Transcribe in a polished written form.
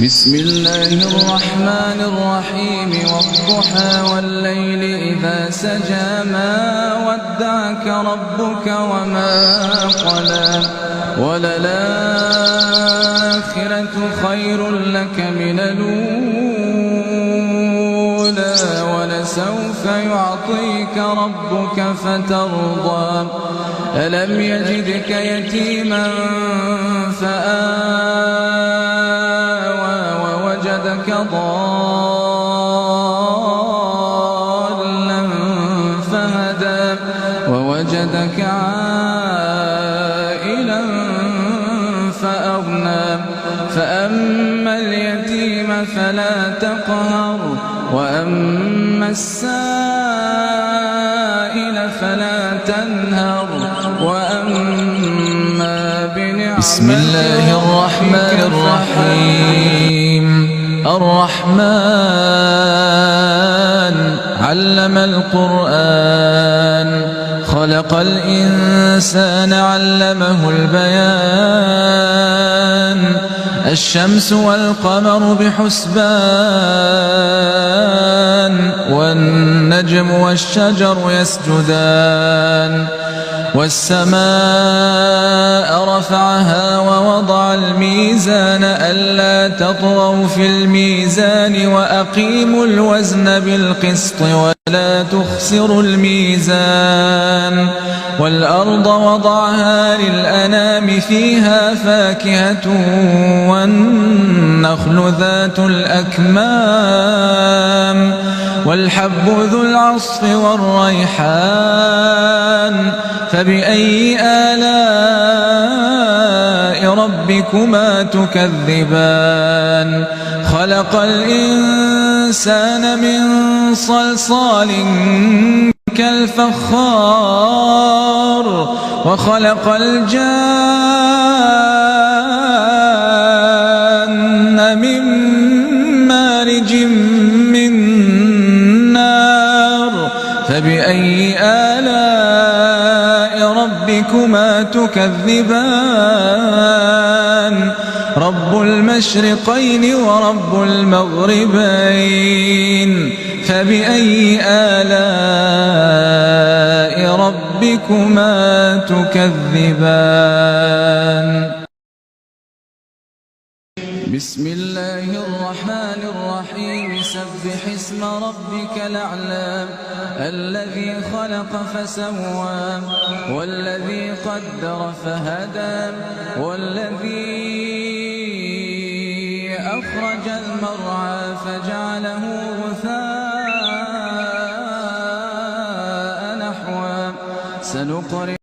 بسم الله الرحمن الرحيم والضحى والليل إذا سجى ما ودعك ربك وما قلى وللآخرة خير لك من الأولى ولسوف يعطيك ربك فترضى ألم يجدك يتيما فآوى ووجدك ضالا فهدى ووجدك عائلا فأغنى فأما اليتيم فلا تقهر وأما السائل فلا تنهر وأما بنعمة بسم الله الرحمن الرحيم الرحمن علم القرآن خلق الإنسان علمه البيان الشمس والقمر بحسبان والنجم والشجر يسجدان والسماء رفعها ووضع الميزان ألا تطغوا في الميزان وأقيموا الوزن بالقسط ولا تخسروا الميزان والأرض وضعها للأنام فيها فاكهة والنخل ذات الأكمام والحب ذو العصف والريحان فبأي آلاء ربكما تكذبان خلق الإنسان من صلصال كالفخار وخلق الجان من مارج من نار فبأي آلاء ربكما تكذبان رب المشرقين ورب المغربين فبأي آلاء ربكما تكذبان بسم الله الرحمن الرحيم سبح اسم ربك الأعلى الذي خلق فسوى والذي قدر فهدى والذي أخرج المرعى فجعله غثاء نحوا سنقرئ